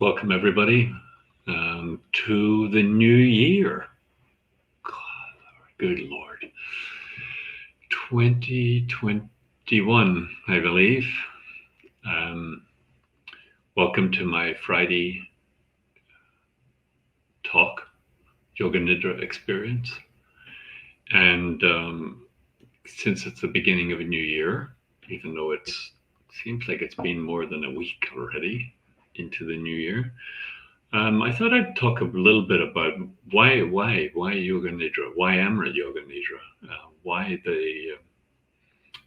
Welcome, everybody, to the new year. God, good Lord. 2021, I believe. Um, Welcome to my Friday talk, Yoga Nidra experience. And since it's the beginning of a new year, even though it seems like it's been more than a week already into the new year, I thought I'd talk a little bit about why Yoga Nidra, why Amrit Yoga Nidra, why the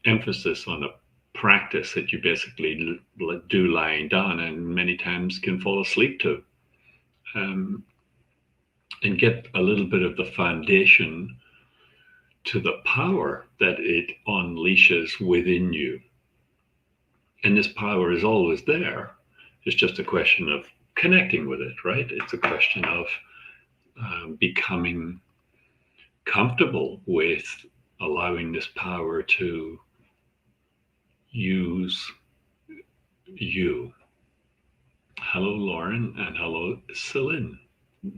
emphasis on a practice that you basically do lying down and many times can fall asleep to, um, and get a little bit of the foundation to the power that it unleashes within you. And this power is always there. It's just a question of connecting with it, right? It's a question of becoming comfortable with allowing this power to use you. Hello, Lauren, and hello, Celine.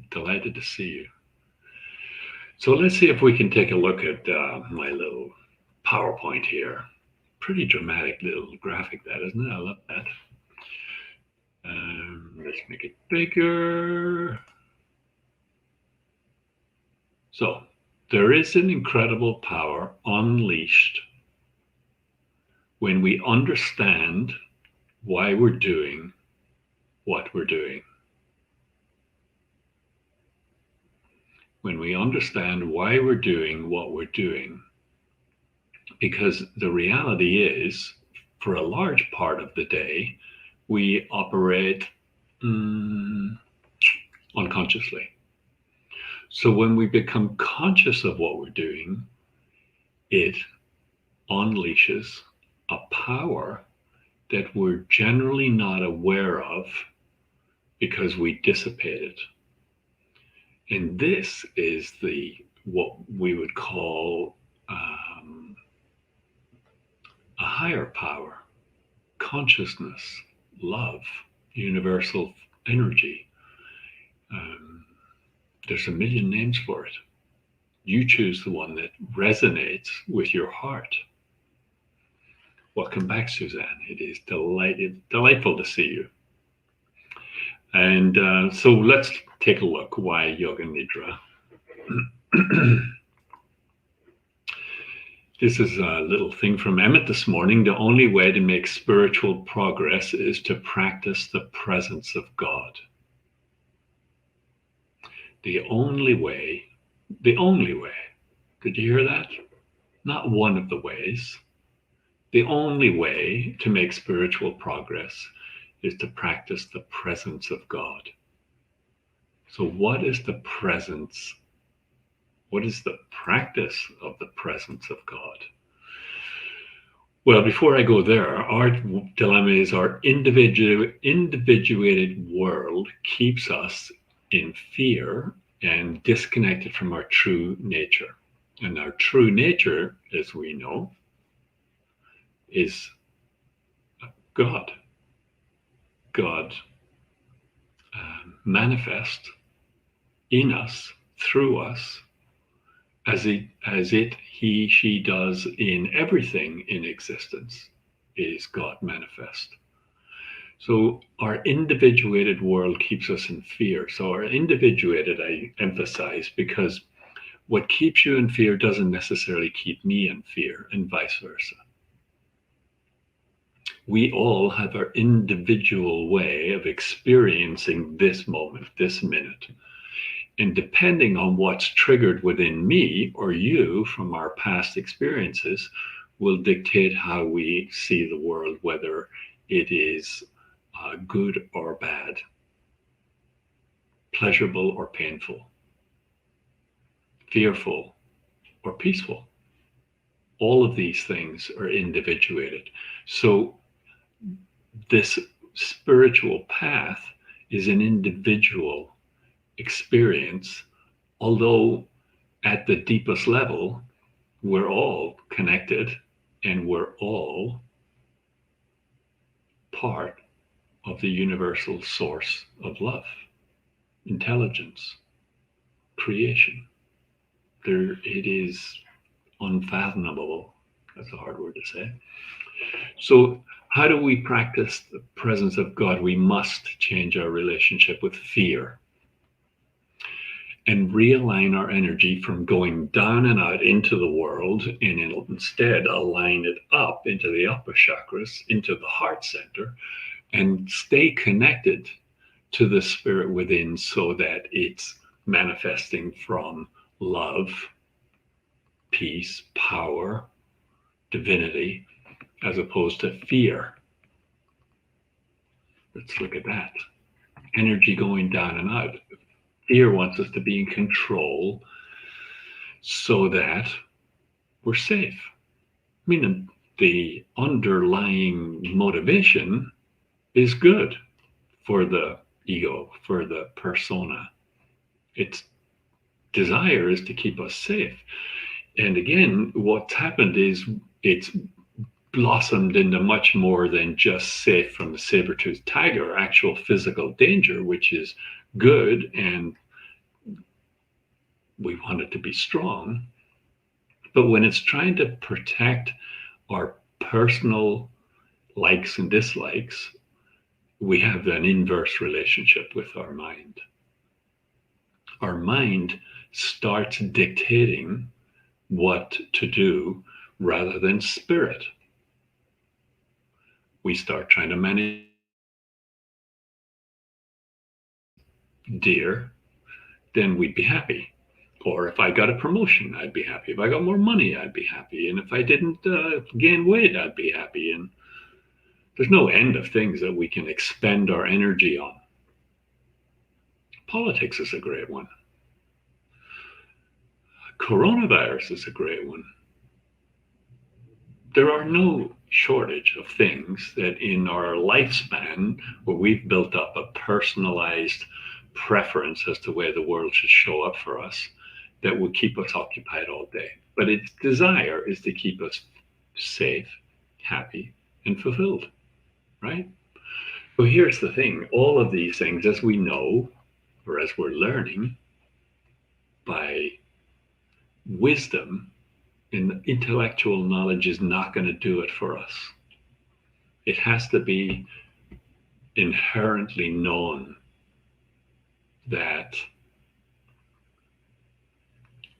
Delighted to see you. So let's see if we can take a look at my little PowerPoint here. Pretty dramatic little graphic, that isn't it? I love that. Let's make it bigger. So there is an incredible power unleashed when we understand why we're doing what we're doing. When we understand why we're doing what we're doing, because the reality is, for a large part of the day, we operate unconsciously. So when we become conscious of what we're doing, it unleashes a power that we're generally not aware of because we dissipate it. And this is what we would call a higher power, consciousness, love, universal energy. There's a million names for it. You choose the one that resonates with your heart. Welcome back, Suzanne. It is delightful to see you. And so let's take a look. Why Yoga Nidra? This is a little thing from Emmett this morning. The only way to make spiritual progress is to practice the presence of God. The only way, did you hear that? Not one of the ways. The only way to make spiritual progress is to practice the presence of God. So what is the presence? What is the practice of the presence of God? Well, before I go there, our dilemma is our individuated world keeps us in fear and disconnected from our true nature. And our true nature, as we know, is God. God manifest in us, through us, as he, she does in everything in existence, is God manifest. So our individuated world keeps us in fear. So our individuated, I emphasize, because what keeps you in fear doesn't necessarily keep me in fear, and vice versa. We all have our individual way of experiencing this moment, this minute. And depending on what's triggered within me or you from our past experiences will dictate how we see the world, whether it is good or bad, pleasurable or painful, fearful or peaceful. All of these things are individuated. So this spiritual path is an individual experience, although at the deepest level, we're all connected and we're all part of the universal source of love, intelligence, creation. It is unfathomable. That's a hard word to say. So, how do we practice the presence of God? We must change our relationship with fear and realign our energy from going down and out into the world and instead align it up into the upper chakras, into the heart center, and stay connected to the spirit within so that it's manifesting from love, peace, power, divinity, as opposed to fear. Let's look at that. Energy going down and out. Fear wants us to be in control so that we're safe. I mean, the underlying motivation is good for the ego, for the persona. Its desire is to keep us safe. And again, what's happened is it's blossomed into much more than just safe from the saber-toothed tiger, actual physical danger, which is good, and we want it to be strong. But when it's trying to protect our personal likes and dislikes, we have an inverse relationship with our mind. Our mind starts dictating what to do rather than spirit. We start trying to manage dear, then we'd be happy. Or if I got a promotion, I'd be happy. If I got more money, I'd be happy. And if I didn't gain weight, I'd be happy. And there's no end of things that we can expend our energy on. Politics is a great one. Coronavirus is a great one. There are no shortage of things that in our lifespan where we've built up a personalized preference as to where the world should show up for us that will keep us occupied all day. But its desire is to keep us safe, happy, and fulfilled, right? So here's the thing. All of these things, as we know, or as we're learning by wisdom, and intellectual knowledge is not going to do it for us. It has to be inherently known that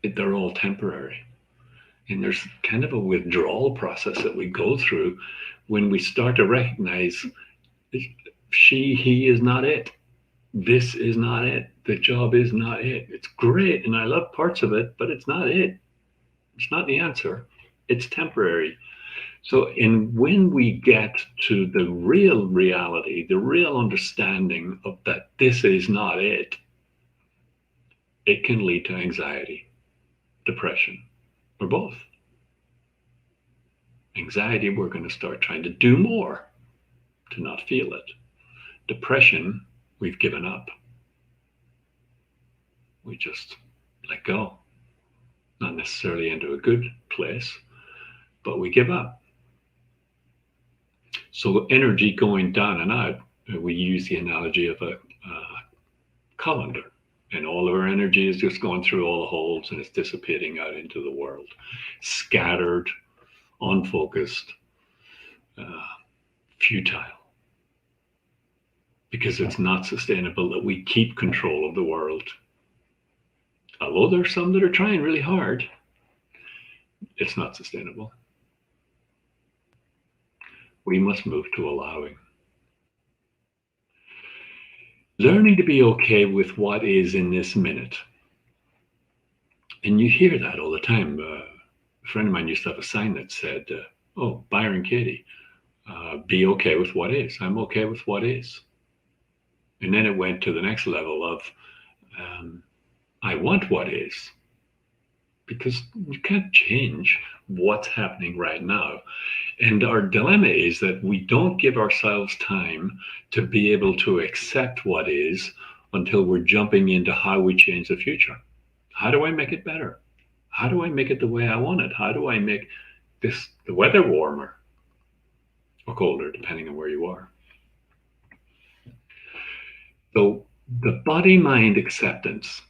they're all temporary. And there's kind of a withdrawal process that we go through when we start to recognize he is not it. This is not it. The job is not it. It's great and I love parts of it, but it's not it. It's not the answer. It's temporary. So, when we get to the real reality, the real understanding of that this is not it, it can lead to anxiety, depression, or both. Anxiety, we're going to start trying to do more to not feel it. Depression, we've given up. We just let go. Not necessarily into a good place, but we give up. So energy going down and out, we use the analogy of a colander, and all of our energy is just going through all the holes and it's dissipating out into the world, scattered, unfocused, futile, because it's not sustainable that we keep control of the world. Although there are some that are trying really hard, it's not sustainable. We must move to allowing. Learning to be okay with what is in this minute. And you hear that all the time. A friend of mine used to have a sign that said, oh, Byron Katie, be okay with what is. I'm okay with what is. And then it went to the next level of, I want what is. Because you can't change what's happening right now. And our dilemma is that we don't give ourselves time to be able to accept what is until we're jumping into how we change the future. How do I make it better? How do I make it the way I want it? How do I make the weather warmer or colder, depending on where you are? So the body-mind acceptance,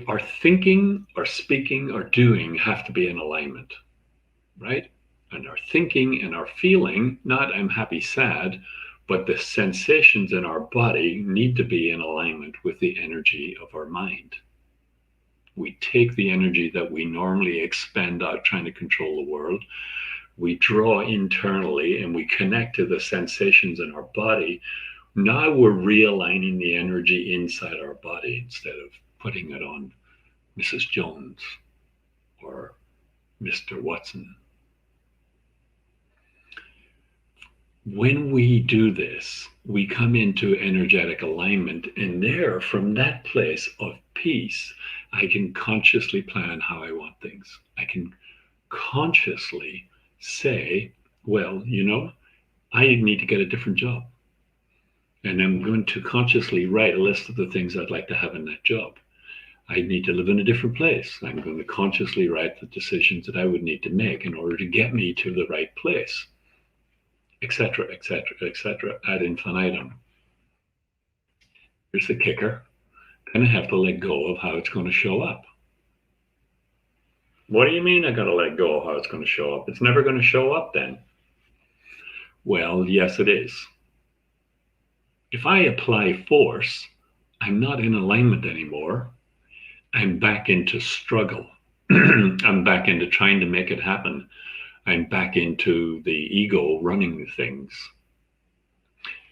our thinking, our speaking, our doing have to be in alignment, right? And our thinking and our feeling, not I'm happy, sad, but the sensations in our body need to be in alignment with the energy of our mind. We take the energy that we normally expend out trying to control the world, we draw internally and we connect to the sensations in our body. Now we're realigning the energy inside our body instead of putting it on Mrs. Jones or Mr. Watson. When we do this, we come into energetic alignment, and there, from that place of peace, I can consciously plan how I want things. I can consciously say, well, I need to get a different job. And I'm going to consciously write a list of the things I'd like to have in that job. I need to live in a different place. I'm going to consciously write the decisions that I would need to make in order to get me to the right place, etc., etc., etc., ad infinitum. Here's the kicker. I'm going to have to let go of how it's going to show up. What do you mean I got to let go of how it's going to show up? It's never going to show up then. Well, yes, it is. If I apply force, I'm not in alignment anymore. I'm back into struggle. I'm back into trying to make it happen. I'm back into the ego running things.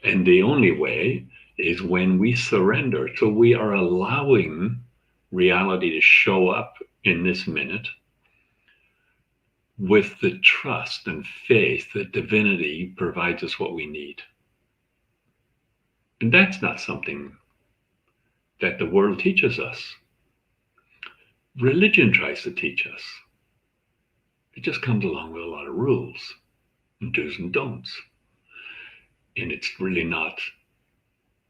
And the only way is when we surrender. So we are allowing reality to show up in this minute with the trust and faith that divinity provides us what we need. And that's not something that the world teaches us. Religion tries to teach us. It just comes along with a lot of rules and do's and don'ts. And it's really not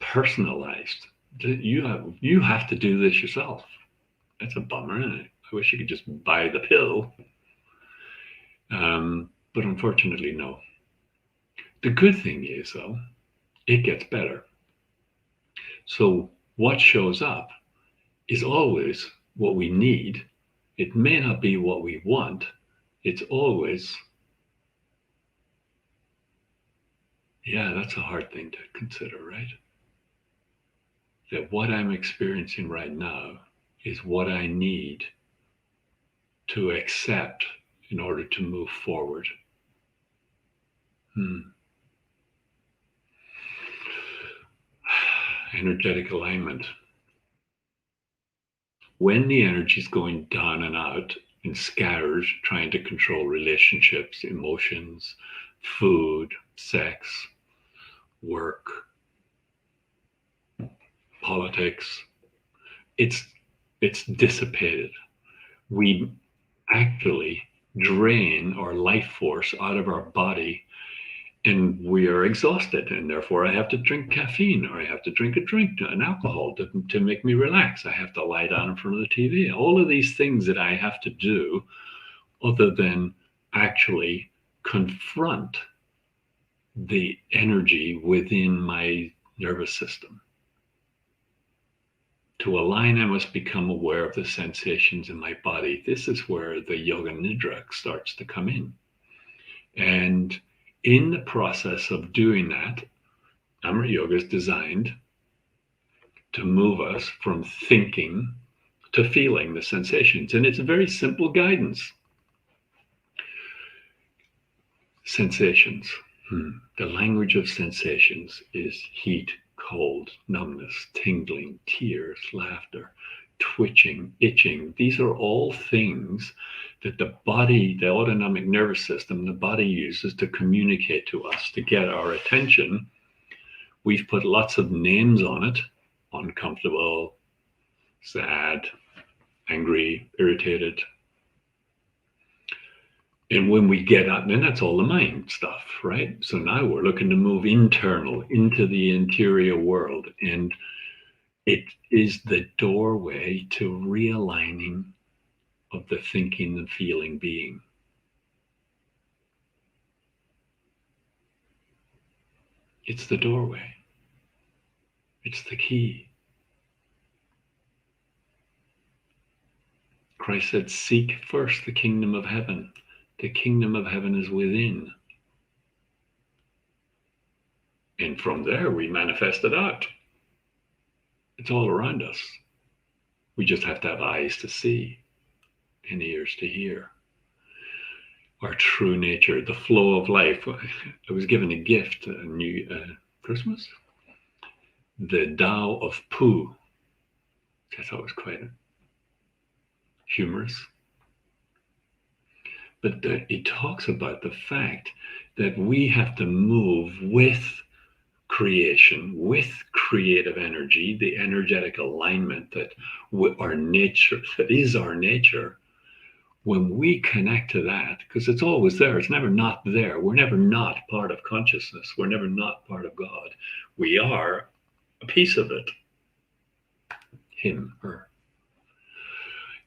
personalized. You have to do this yourself. That's a bummer, isn't it? I wish you could just buy the pill. But unfortunately, no. The good thing is, though, it gets better. So what shows up is always what we need. It may not be what we want. It's always, yeah, that's a hard thing to consider, right? That what I'm experiencing right now is what I need to accept in order to move forward. Energetic alignment. When the energy is going down and out and scattered, trying to control relationships, emotions, food, sex, work, politics, it's dissipated. We actually drain our life force out of our body, and we are exhausted, and therefore I have to drink caffeine, or I have to drink an alcohol to make me relax. I have to lie down in front of the TV. All of these things that I have to do other than actually confront the energy within my nervous system. To align, I must become aware of the sensations in my body. This is where the Yoga Nidra starts to come in. And in the process of doing that, Amrit Yoga is designed to move us from thinking to feeling the sensations. And it's a very simple guidance. Sensations. The language of sensations is heat, cold, numbness, tingling, tears, laughter, twitching, itching. These are all things that the body, the autonomic nervous system, the body uses to communicate to us, to get our attention. We've put lots of names on it: uncomfortable, sad, angry, irritated. And when we get up, then that's all the mind stuff, right? So now we're looking to move internal into the interior world. And it is the doorway to realigning of the thinking and feeling being. It's the doorway. It's the key. Christ said, seek first the kingdom of heaven. The kingdom of heaven is within. And from there, we manifest it out. It's all around us. We just have to have eyes to see and ears to hear. Our true nature, the flow of life. I was given a gift, a new Christmas, the Tao of Pooh. I thought it was quite humorous. But it talks about the fact that we have to move with creation, with creative energy, the energetic alignment that our nature, that is our nature. When we connect to that, because it's always there, it's never not there. We're never not part of consciousness. We're never not part of God. We are a piece of it. Him, her.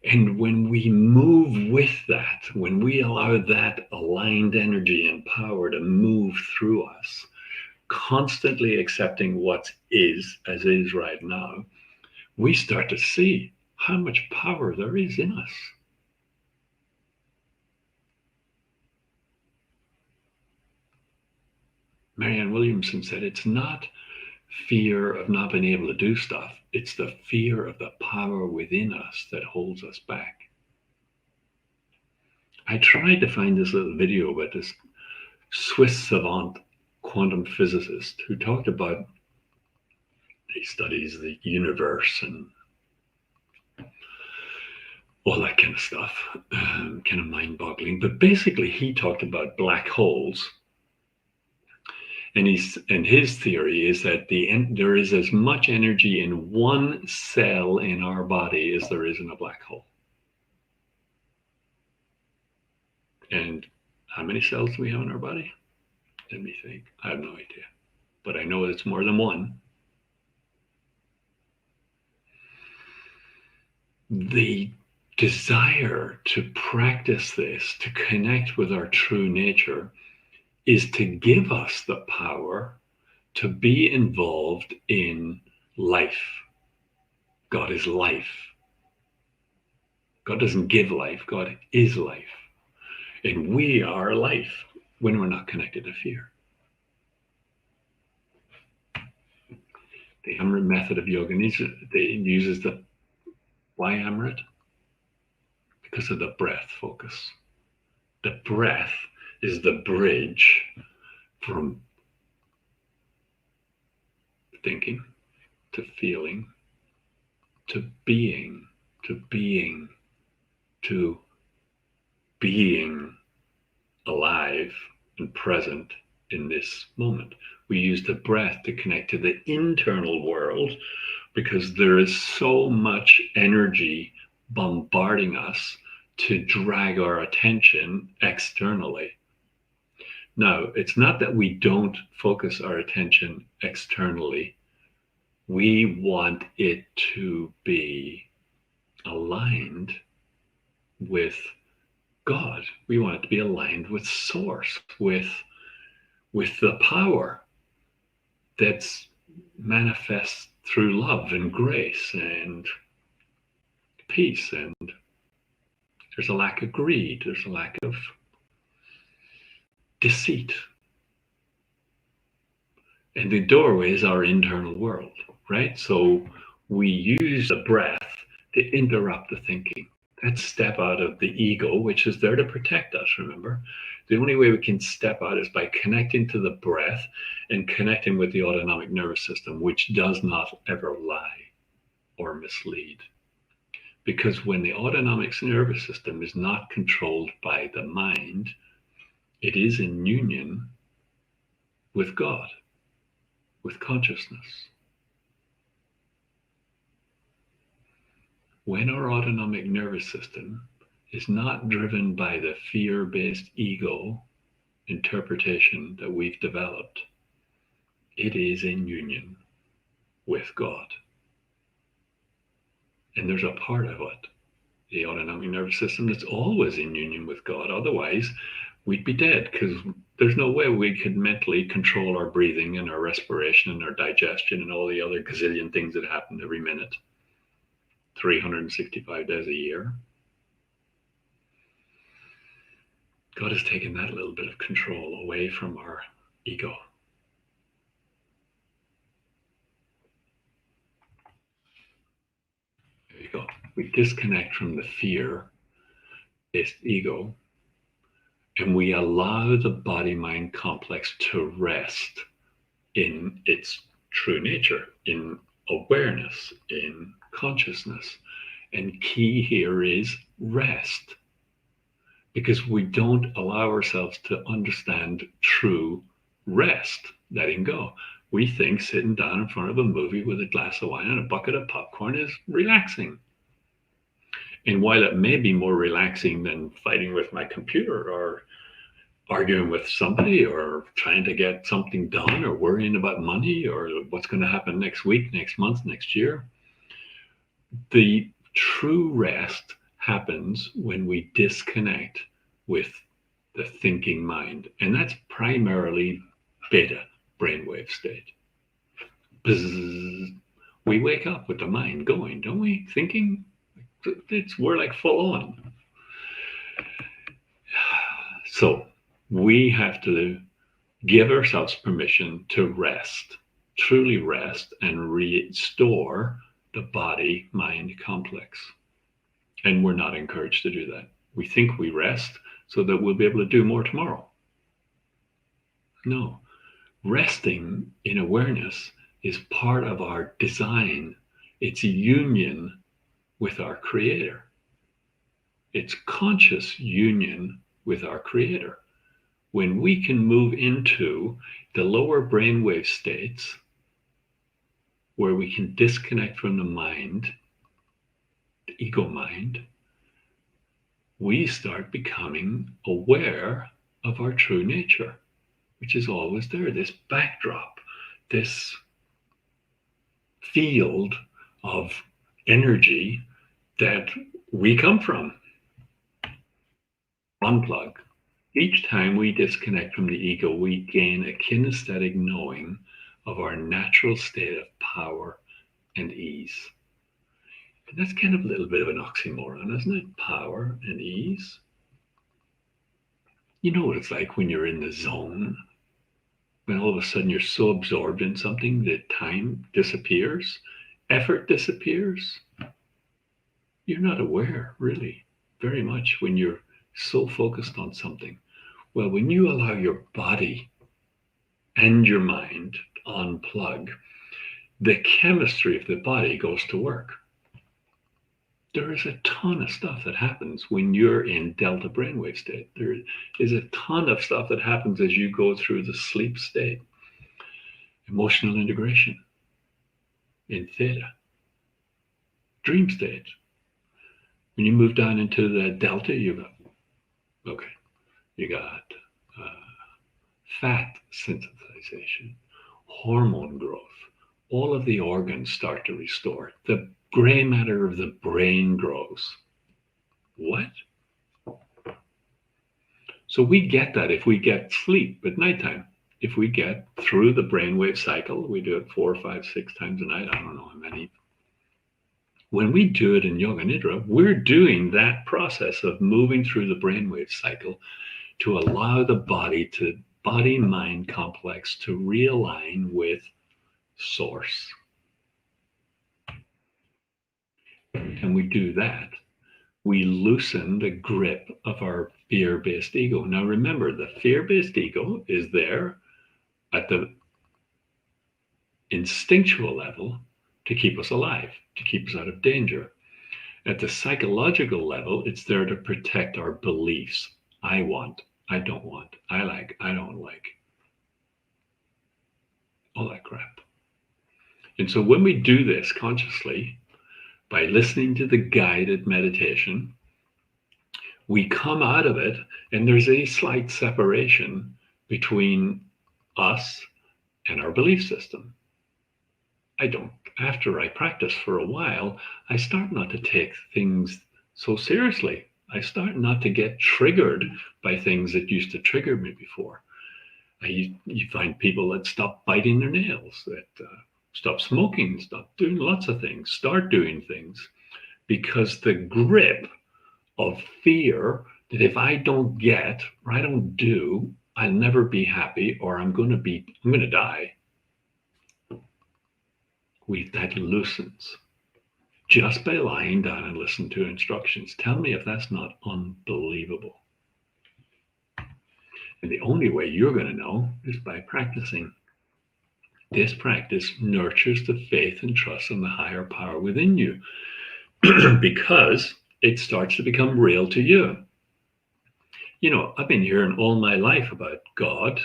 And when we move with that, when we allow that aligned energy and power to move through us, constantly accepting what is as is right now, we start to see how much power there is in us. Marianne Williamson said, it's not fear of not being able to do stuff. It's the fear of the power within us that holds us back. I tried to find this little video about this Swiss savant quantum physicist who talked about, he studies the universe and all that kind of stuff, kind of mind-boggling. But basically, he talked about black holes. And his theory is that there is as much energy in one cell in our body as there is in a black hole. And how many cells do we have in our body? Let me think. I have no idea. But I know it's more than one. The desire to practice this, to connect with our true nature, is to give us the power to be involved in life. God is life. God doesn't give life, God is life. And we are life when we're not connected to fear. The Amrit method of Yoga Nidra, it uses the, why Amrit? Because of the breath focus. The breath is the bridge from thinking to feeling to being to being to being alive and present in this moment. We use the breath to connect to the internal world because there is so much energy bombarding us to drag our attention externally. Now, it's not that we don't focus our attention externally. We want it to be aligned with God. We want it to be aligned with Source, with the power that's manifests through love and grace and peace. And there's a lack of greed. There's a lack of deceit. And the doorway is our internal world, right? So we use the breath to interrupt the thinking. That's step out of the ego, which is there to protect us, remember? The only way we can step out is by connecting to the breath and connecting with the autonomic nervous system, which does not ever lie or mislead. Because when the autonomic nervous system is not controlled by the mind, it is in union with God, with consciousness. When our autonomic nervous system is not driven by the fear-based ego interpretation that we've developed, it is in union with God. And there's a part of it, the autonomic nervous system, that's always in union with God. Otherwise, we'd be dead, because there's no way we could mentally control our breathing and our respiration and our digestion and all the other gazillion things that happen every minute, 365 days a year. God has taken that little bit of control away from our ego. There you go. We disconnect from the fear-based ego, and we allow the body-mind complex to rest in its true nature, in awareness, in consciousness. And key here is rest, because we don't allow ourselves to understand true rest, letting go. We think sitting down in front of a movie with a glass of wine and a bucket of popcorn is relaxing. And while it may be more relaxing than fighting with my computer or arguing with somebody or trying to get something done or worrying about money or what's going to happen next week, next month, next year, the true rest happens when we disconnect with the thinking mind. And that's primarily beta brainwave state. Bzzz. We wake up with the mind going, don't we? Thinking. We're like full on. So we have to give ourselves permission to rest, truly rest, and restore the body-mind complex. And we're not encouraged to do that. We think we rest so that we'll be able to do more tomorrow. No, resting in awareness is part of our design. It's a union with our creator. It's conscious union with our creator. When we can move into the lower brainwave states where we can disconnect from the mind, the ego mind, we start becoming aware of our true nature, which is always there, this backdrop, this field of energy that we come from. Unplug. Each time we disconnect from the ego, we gain a kinesthetic knowing of our natural state of power and ease. And that's kind of a little bit of an oxymoron, isn't it? Power and ease. You know what it's like when you're in the zone, when all of a sudden you're so absorbed in something that time disappears, effort disappears. You're not aware, really, very much when you're so focused on something. Well, when you allow your body and your mind to unplug, the chemistry of the body goes to work. There is a ton of stuff that happens when you're in delta brainwave state. There is a ton of stuff that happens as you go through the sleep state. Emotional integration in theta. Dream state. When you move down into the delta, you got fat synthesization, hormone growth. All of the organs start to restore. The gray matter of the brain grows. What? So we get that if we get sleep at nighttime. If we get through the brainwave cycle, we do it 4, 5, 6 times a night. I don't know how many. When we do it in Yoga Nidra, we're doing that process of moving through the brainwave cycle to allow the body-mind complex to realign with source. And we do that, we loosen the grip of our fear-based ego. Now remember, the fear-based ego is there at the instinctual level to keep us alive, to keep us out of danger. At the psychological level, it's there to protect our beliefs. I want, I don't want, I like, I don't like. All that crap. And so when we do this consciously, by listening to the guided meditation, we come out of it and there's a slight separation between us and our belief system. After I practice for a while, I start not to take things so seriously. I start not to get triggered by things that used to trigger me before. You find people that stop biting their nails, that stop smoking, stop doing lots of things, start doing things, because the grip of fear that if I don't get or I don't do, I'll never be happy or I'm going to die. That loosens just by lying down and listening to instructions. Tell me if that's not unbelievable. And the only way you're going to know is by practicing. This practice nurtures the faith and trust in the higher power within you because it starts to become real to you. You know, I've been hearing all my life about God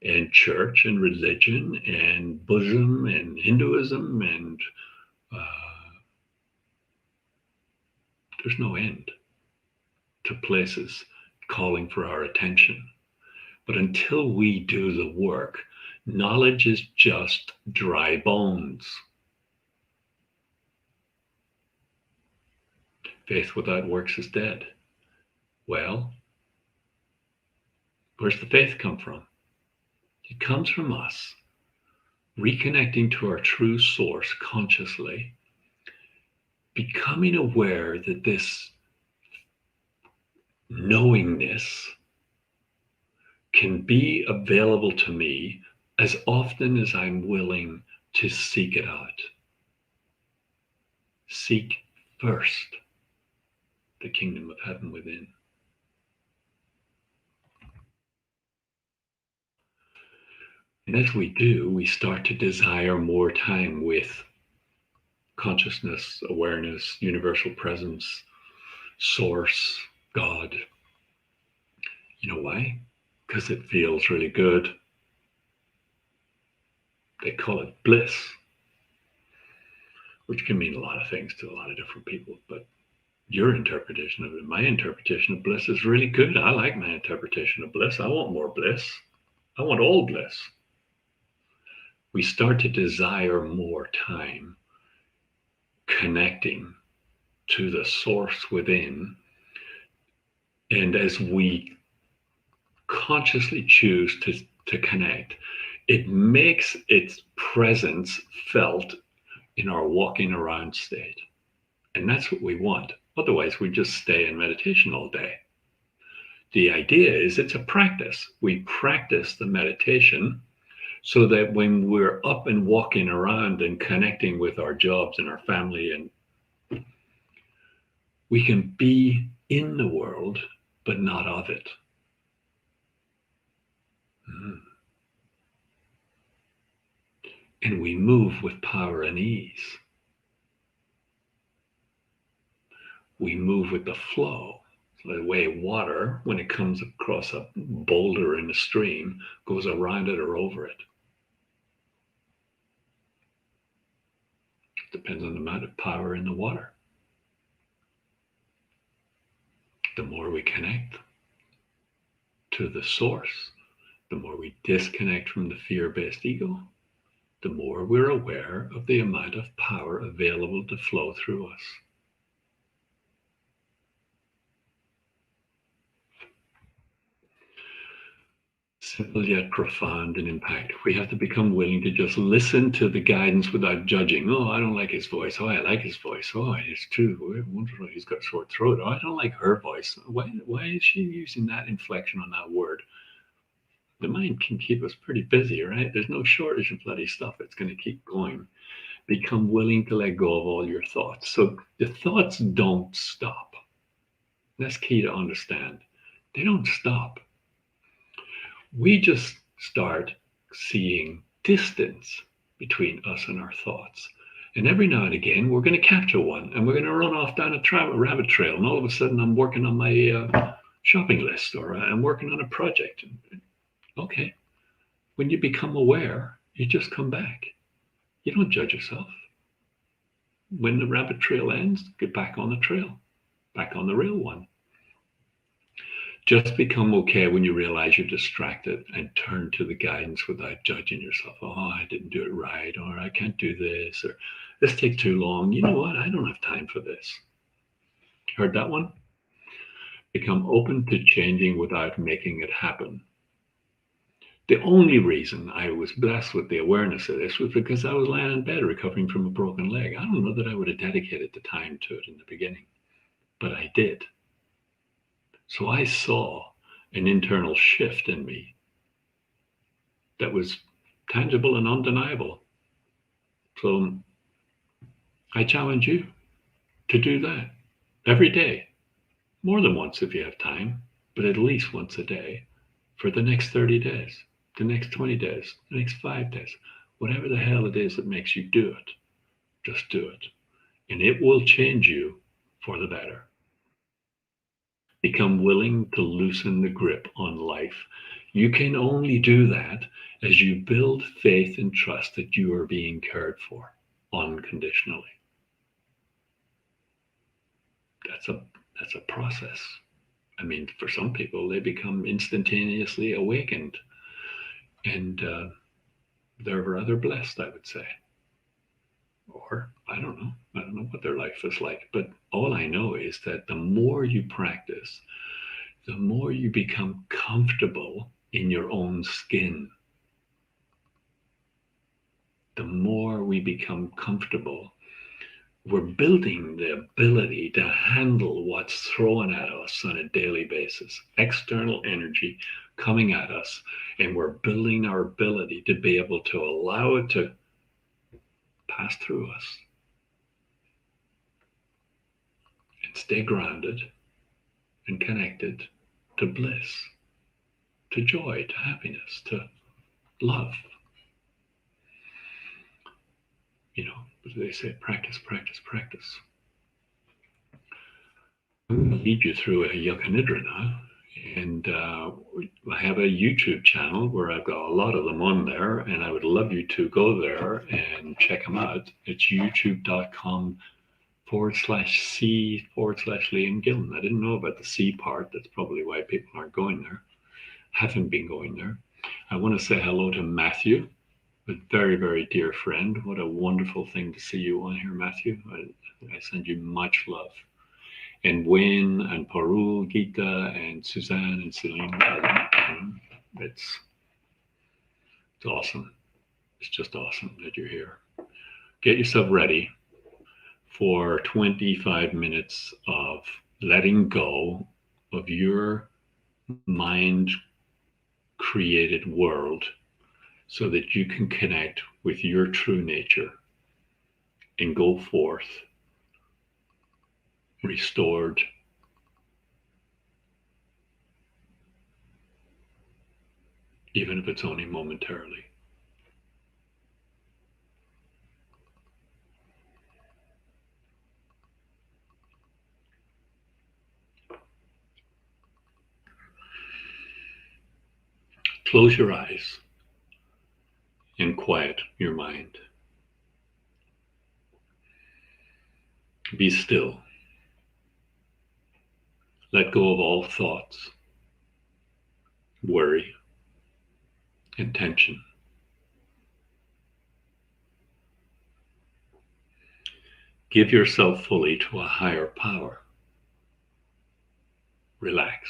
and church and religion and Buddhism and Hinduism, and there's no end to places calling for our attention. But until we do the work, knowledge is just dry bones. Faith without works is dead. Well, where's the faith come from? It comes from us reconnecting to our true source consciously, becoming aware that this knowingness can be available to me as often as I'm willing to seek it out. Seek first the kingdom of heaven within. And as we do, we start to desire more time with consciousness, awareness, universal presence, source, God. You know why? Because it feels really good. They call it bliss, which can mean a lot of things to a lot of different people, but your interpretation of it, my interpretation of bliss is really good. I like my interpretation of bliss. I want more bliss. I want all bliss. We start to desire more time connecting to the source within. And as we consciously choose to connect, it makes its presence felt in our walking around state. And that's what we want. Otherwise, we just stay in meditation all day. The idea is it's a practice. We practice the meditation so that when we're up and walking around and connecting with our jobs and our family, and we can be in the world, but not of it. And we move with power and ease. We move with the flow. The way water, when it comes across a boulder in a stream, goes around it or over it. Depends on the amount of power in the water. The more we connect to the source, the more we disconnect from the fear-based ego, the more we're aware of the amount of power available to flow through us. Simple yet profound in impact. We have to become willing to just listen to the guidance without judging. Oh, I don't like his voice. Oh, I like his voice. Oh, it's true. I wonder why he's got a short throat. Oh, I don't like her voice. Why is she using that inflection on that word? The mind can keep us pretty busy, right? There's no shortage of bloody stuff. It's going to keep going. Become willing to let go of all your thoughts. So the thoughts don't stop. That's key to understand. They don't stop. We just start seeing distance between us and our thoughts. And every now and again, we're going to capture one and we're going to run off down a rabbit trail. And all of a sudden, I'm working on my shopping list, or I'm working on a project. Okay. When you become aware, you just come back. You don't judge yourself. When the rabbit trail ends, get back on the trail, back on the real one. Just become okay when you realize you're distracted and turn to the guidance without judging yourself. Oh, I didn't do it right, or I can't do this, or this takes too long. You know what? I don't have time for this. Heard that one? Become open to changing without making it happen. The only reason I was blessed with the awareness of this was because I was lying in bed recovering from a broken leg. I don't know that I would have dedicated the time to it in the beginning, but I did. So I saw an internal shift in me that was tangible and undeniable. So I challenge you to do that every day, more than once if you have time, but at least once a day for the next 30 days, the next 20 days, the next 5 days, whatever the hell it is that makes you do it, just do it. And it will change you for the better. Become willing to loosen the grip on life. You can only do that as you build faith and trust that you are being cared for unconditionally. That's a that's a process. I mean, for some people, they become instantaneously awakened, and they're rather blessed, I would say. Or I don't know. I don't know what their life is like. But all I know is that the more you practice, the more you become comfortable in your own skin. The more we become comfortable, we're building the ability to handle what's thrown at us on a daily basis, external energy coming at us, and we're building our ability to be able to allow it to pass through us and stay grounded and connected to bliss, to joy, to happiness, to love. You know, they say practice, practice, practice. I'm going to lead you through a Yoga Nidra now. And I have a YouTube channel where I've got a lot of them on there, and I would love you to go there and check them out. It's youtube.com/C/Liam Gillen. I didn't know about the C part. That's probably why people aren't going there, haven't been going there. I want to say hello to Matthew, a very, very dear friend. What a wonderful thing to see you on here, Matthew. I send you much love. And Wayne and Parul, Gita and Suzanne and Celine. It's it's awesome. It's just awesome that you're here. Get yourself ready for 25 minutes of letting go of your mind created world so that you can connect with your true nature and go forth restored, even if it's only momentarily. Close your eyes and quiet your mind. Be still. Let go of all thoughts, worry, and tension. Give yourself fully to a higher power. Relax,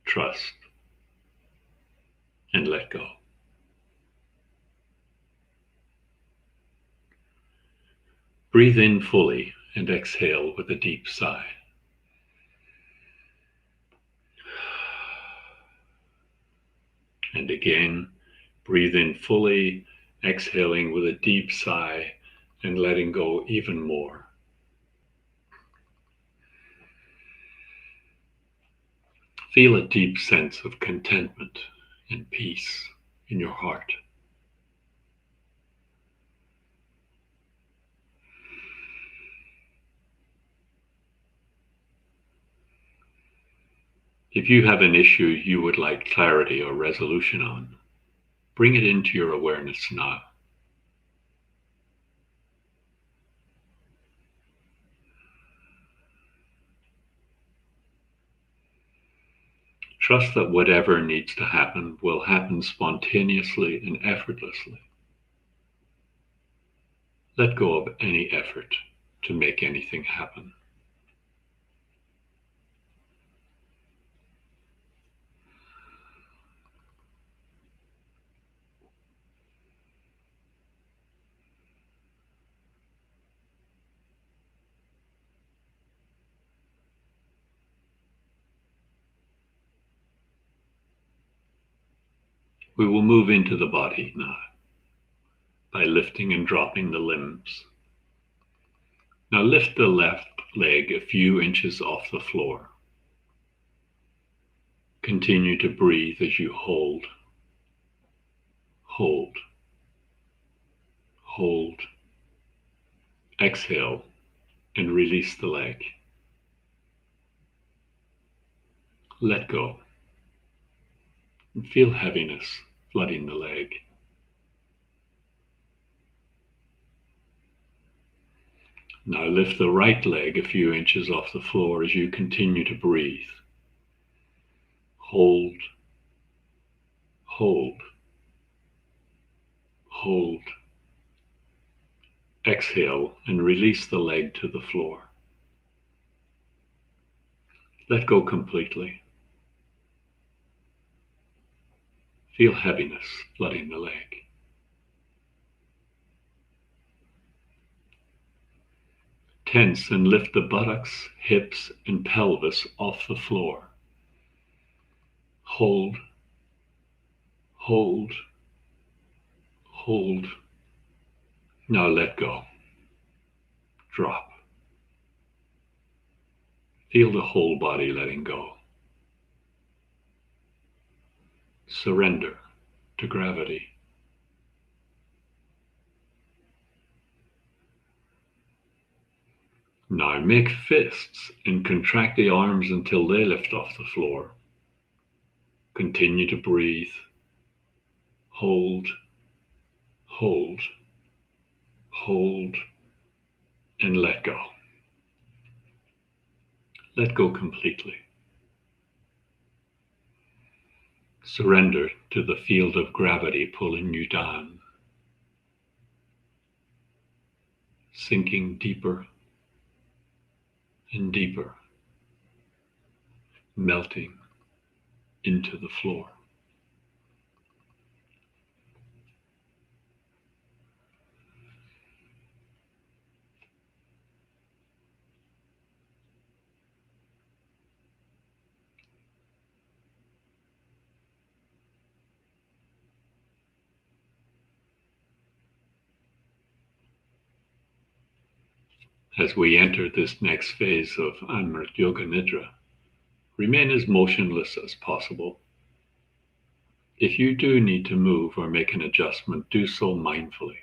trust, and let go. Breathe in fully and exhale with a deep sigh. And again, breathe in fully, exhaling with a deep sigh and letting go even more. Feel a deep sense of contentment and peace in your heart. If you have an issue you would like clarity or resolution on, bring it into your awareness now. Trust that whatever needs to happen will happen spontaneously and effortlessly. Let go of any effort to make anything happen. We will move into the body now by lifting and dropping the limbs. Now lift the left leg a few inches off the floor. Continue to breathe as you hold, hold, hold. Exhale and release the leg. Let go and feel heaviness flooding the leg. Now lift the right leg a few inches off the floor as you continue to breathe. Hold, hold, hold. Exhale and release the leg to the floor. Let go completely. Feel heaviness flooding the leg. Tense and lift the buttocks, hips, and pelvis off the floor. Hold, hold, hold. Now let go. Drop. Feel the whole body letting go. Surrender to gravity. Now make fists and contract the arms until they lift off the floor. Continue to breathe. Hold, hold, hold, and let go. Let go completely. Surrender to the field of gravity pulling you down, sinking deeper and deeper, melting into the floor. As we enter this next phase of Amrit Yoga Nidra, remain as motionless as possible. If you do need to move or make an adjustment, do so mindfully,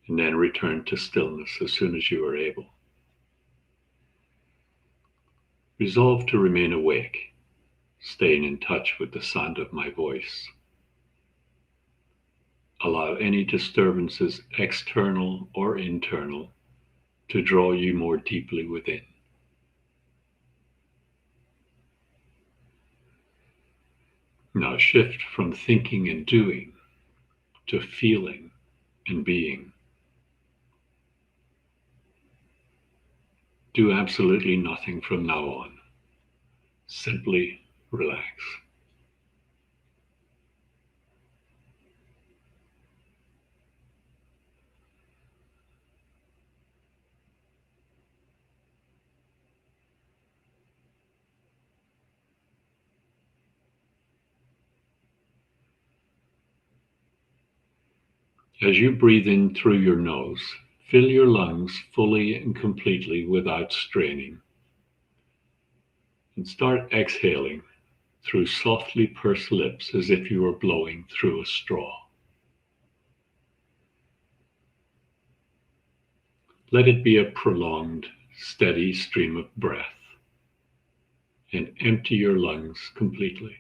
and then return to stillness as soon as you are able. Resolve to remain awake, staying in touch with the sound of my voice. Allow any disturbances, external or internal, to draw you more deeply within. Now shift from thinking and doing to feeling and being. Do absolutely nothing from now on. Simply relax. As you breathe in through your nose, fill your lungs fully and completely without straining. And start exhaling through softly pursed lips as if you were blowing through a straw. Let it be a prolonged, steady stream of breath, and empty your lungs completely.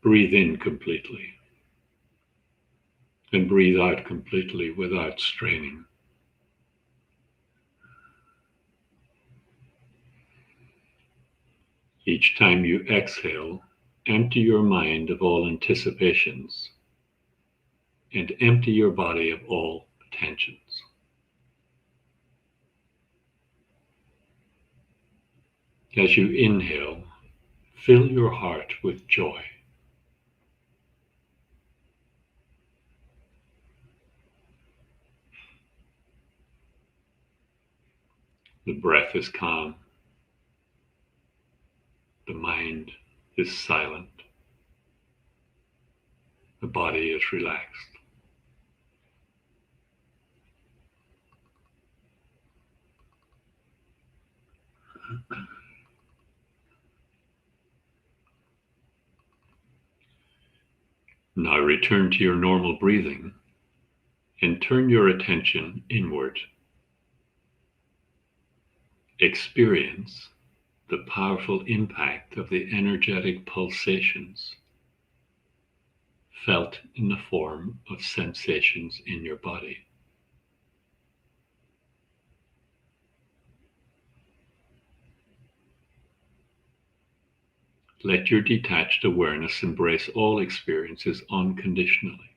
Breathe in completely, and breathe out completely without straining. Each time you exhale, empty your mind of all anticipations, and empty your body of all attentions. As you inhale, fill your heart with joy. The breath is calm. The mind is silent. The body is relaxed. Now return to your normal breathing and turn your attention inward. Experience the powerful impact of the energetic pulsations felt in the form of sensations in your body. Let your detached awareness embrace all experiences unconditionally.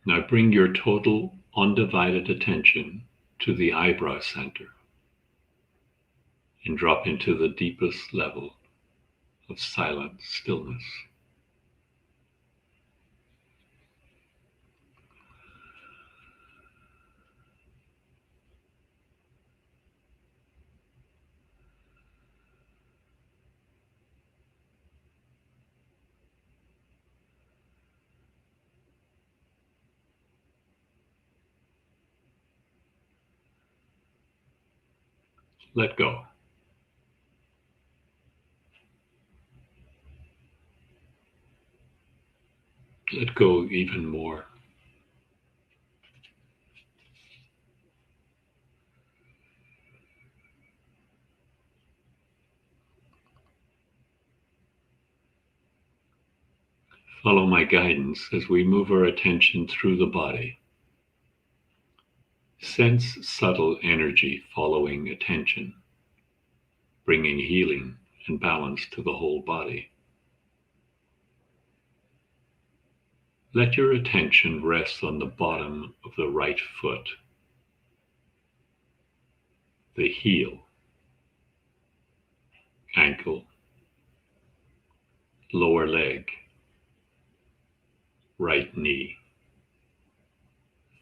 Now bring your total undivided attention to the eyebrow center and drop into the deepest level of silent stillness. Let go. Let go even more. Follow my guidance as we move our attention through the body. Sense subtle energy following attention, bringing healing and balance to the whole body. Let your attention rest on the bottom of the right foot, the heel, ankle, lower leg, right knee,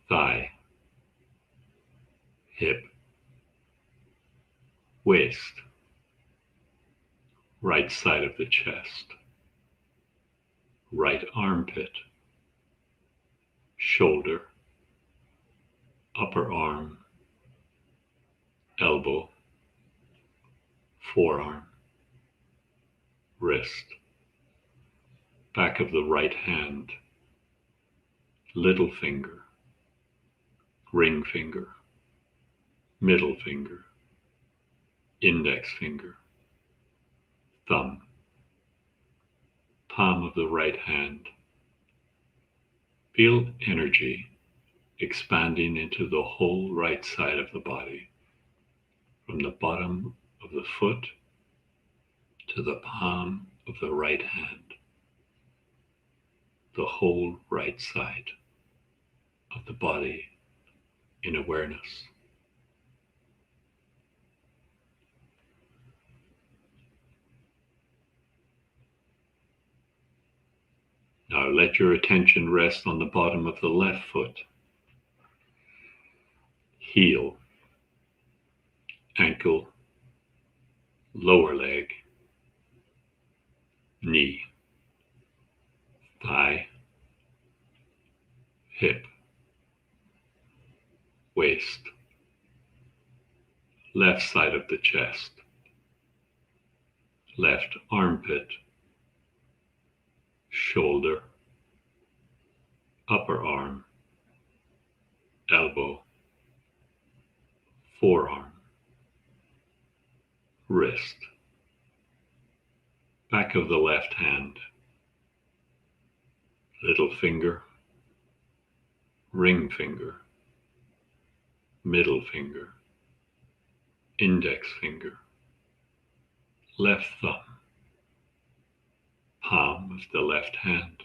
thigh, hip, waist, right side of the chest, right armpit, shoulder, upper arm, elbow, forearm, wrist, back of the right hand, little finger, ring finger, middle finger, index finger, thumb, palm of the right hand. Feel energy expanding into the whole right side of the body, from the bottom of the foot to the palm of the right hand, the whole right side of the body in awareness. Now let your attention rest on the bottom of the left foot, heel, ankle, lower leg, knee, thigh, hip, waist, left side of the chest, left armpit, shoulder, upper arm, elbow, forearm, wrist, back of the left hand, little finger, ring finger, middle finger, index finger, left thumb, palm of the left hand.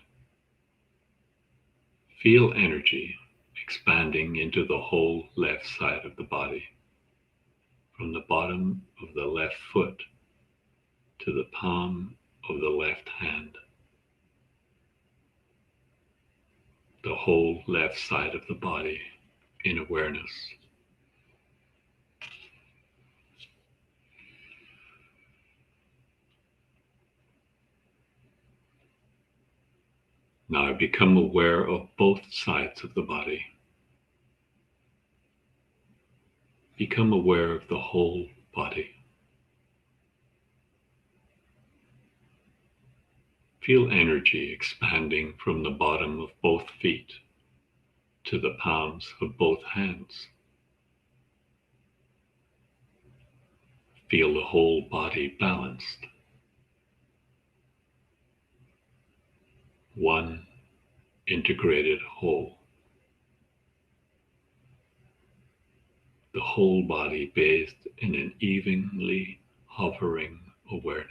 Feel energy expanding into the whole left side of the body, from the bottom of the left foot to the palm of the left hand, the whole left side of the body in awareness. Now become aware of both sides of the body. Become aware of the whole body. Feel energy expanding from the bottom of both feet to the palms of both hands. Feel the whole body balanced. One integrated whole. The whole body bathed in an evenly hovering awareness.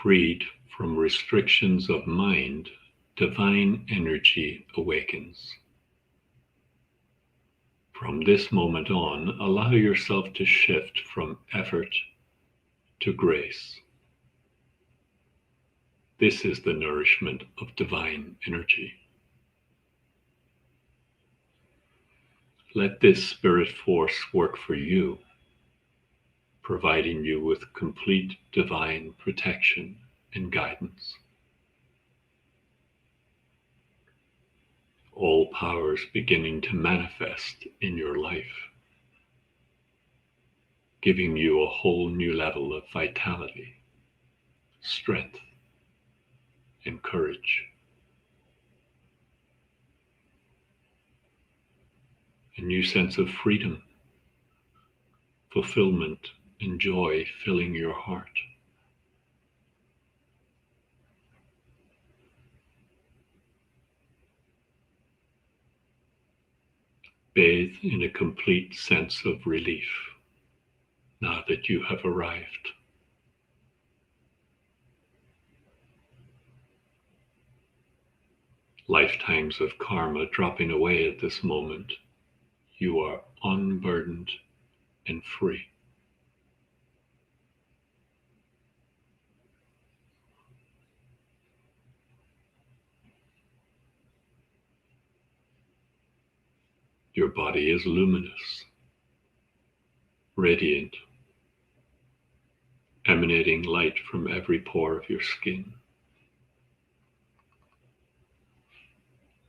Freed from restrictions of mind, divine energy awakens. From this moment on, allow yourself to shift from effort to grace. This is the nourishment of divine energy. Let this spirit force work for you, providing you with complete divine protection and guidance. All powers beginning to manifest in your life, giving you a whole new level of vitality, strength, and courage. A new sense of freedom, fulfillment, and joy filling your heart. Bathe in a complete sense of relief now that you have arrived. Lifetimes of karma dropping away at this moment, you are unburdened and free. Your body is luminous, radiant, emanating light from every pore of your skin,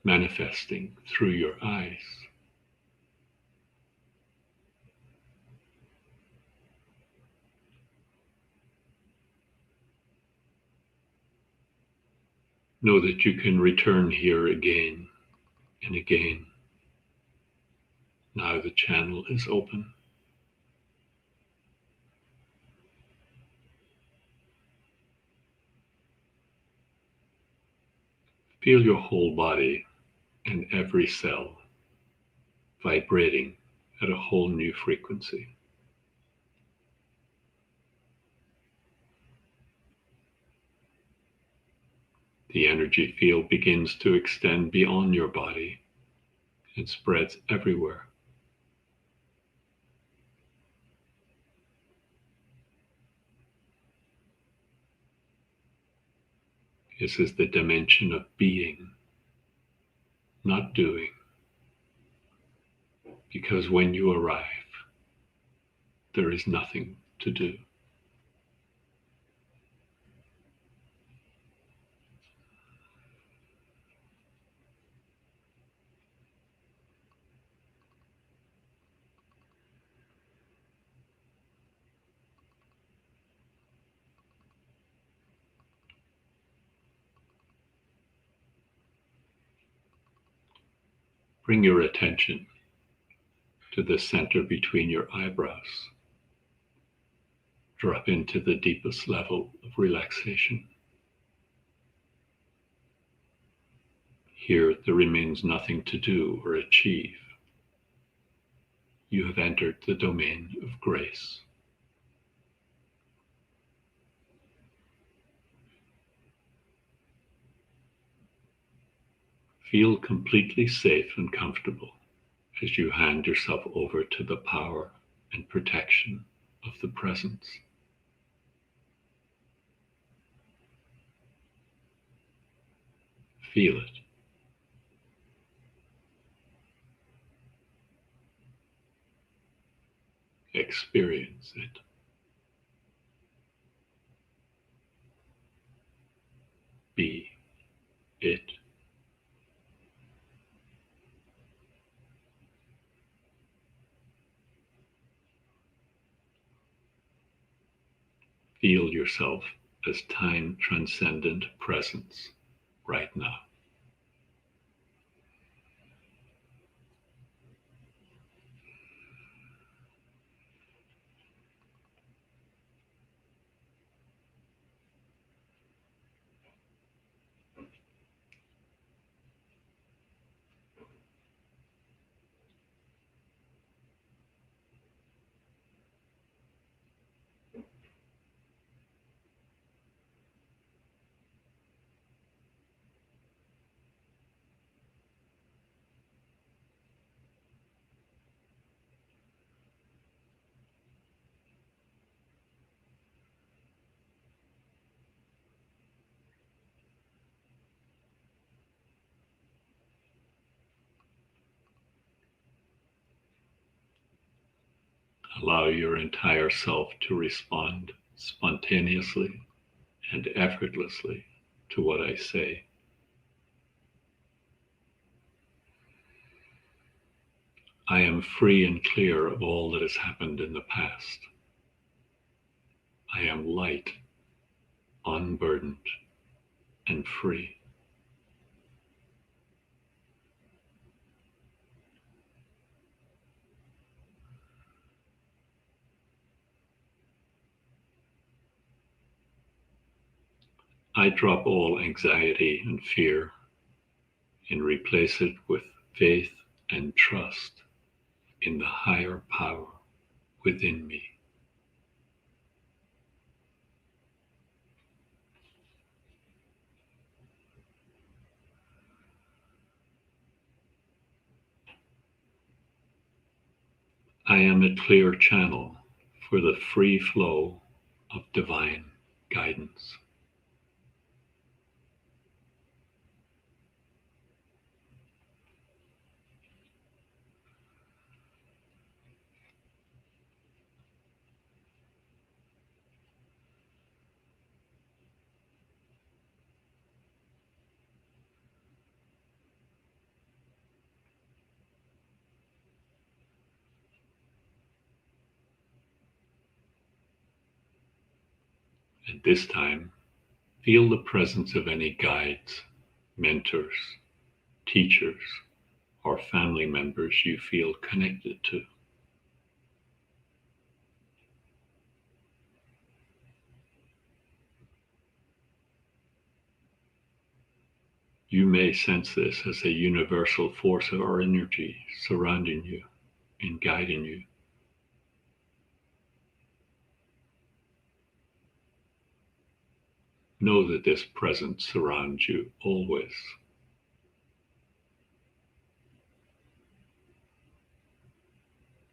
manifesting through your eyes. Know that you can return here again and again. Now the channel is open. Feel your whole body and every cell vibrating at a whole new frequency. The energy field begins to extend beyond your body and spreads everywhere. This is the dimension of being, not doing, because when you arrive, there is nothing to do. Bring your attention to the center between your eyebrows. Drop into the deepest level of relaxation. Here there remains nothing to do or achieve. You have entered the domain of grace. Feel completely safe and comfortable as you hand yourself over to the power and protection of the presence. Feel it. Experience it. Be it. Feel yourself as time transcendent presence right now. Allow your entire self to respond spontaneously and effortlessly to what I say. I am free and clear of all that has happened in the past. I am light, unburdened, and free. I drop all anxiety and fear and replace it with faith and trust in the higher power within me. I am a clear channel for the free flow of divine guidance. At this time, feel the presence of any guides, mentors, teachers, or family members you feel connected to. You may sense this as a universal force or energy surrounding you and guiding you. Know that this presence surrounds you always.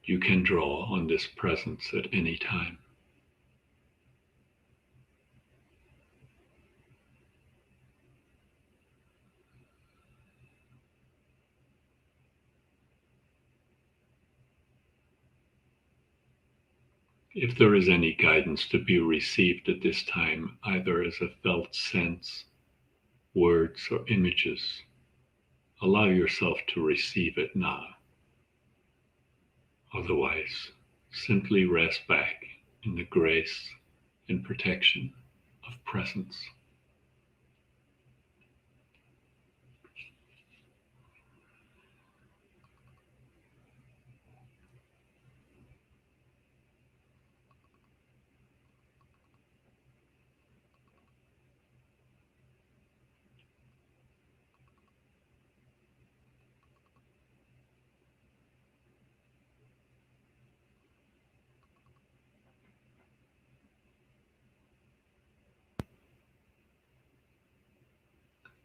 You can draw on this presence at any time. If there is any guidance to be received at this time, either as a felt sense, words, or images, allow yourself to receive it now. Otherwise, simply rest back in the grace and protection of presence.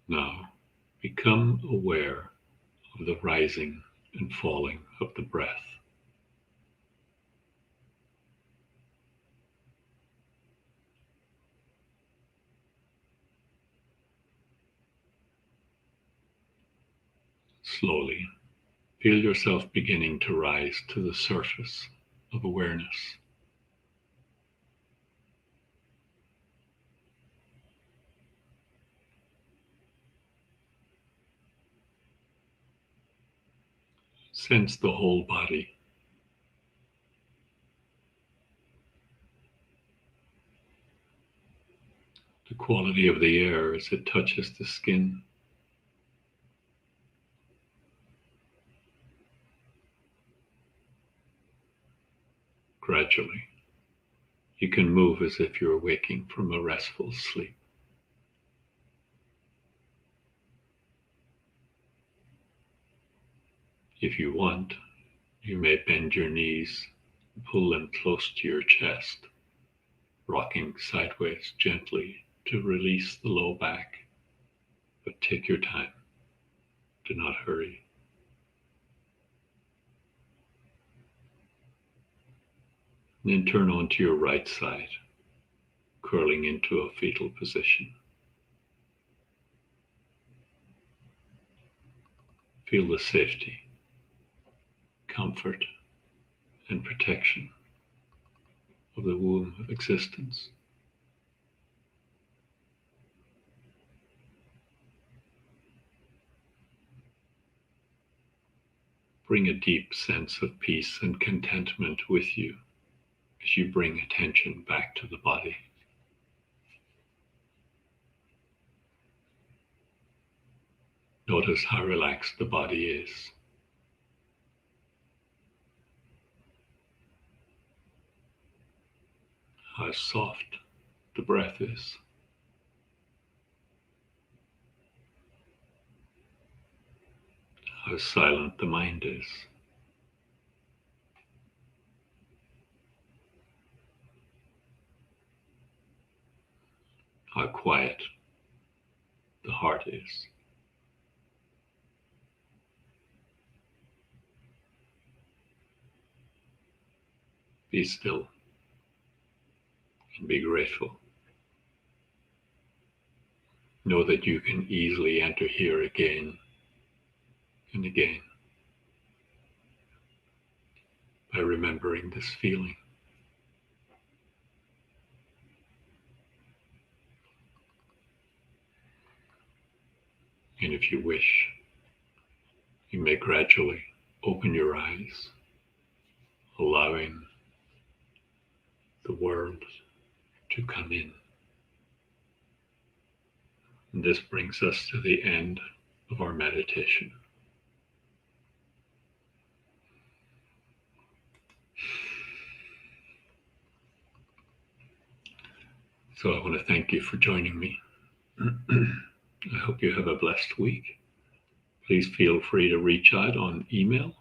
Now, become aware of the rising and falling of the breath. Slowly, feel yourself beginning to rise to the surface of awareness. Sense the whole body. The quality of the air as it touches the skin. Gradually, you can move as if you're waking from a restful sleep. If you want, you may bend your knees, pull them close to your chest, rocking sideways gently to release the low back. But take your time. Do not hurry. And then turn onto your right side, curling into a fetal position. Feel the safety, comfort, and protection of the womb of existence. Bring a deep sense of peace and contentment with you as you bring attention back to the body. Notice how relaxed the body is. How soft the breath is. How silent the mind is. How quiet the heart is. Be still and be grateful. Know that you can easily enter here again and again by remembering this feeling. And if you wish, you may gradually open your eyes, allowing the world to come in. And this brings us to the end of our meditation. So I want to thank you for joining me. I hope you have a blessed week. Please feel free to reach out on email,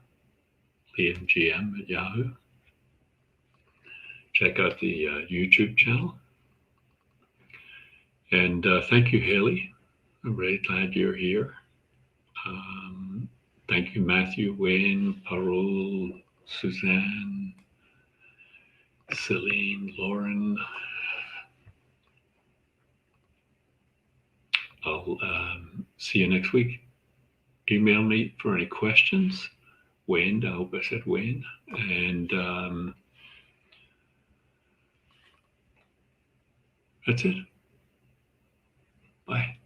liamgm@yahoo. Check out the YouTube channel. And thank you, Haley. I'm really glad you're here. Thank you, Matthew, Wayne, Parul, Suzanne, Celine, Lauren. I'll see you next week. Email me for any questions. Wayne, I hope I said Wayne. And that's it. Bye.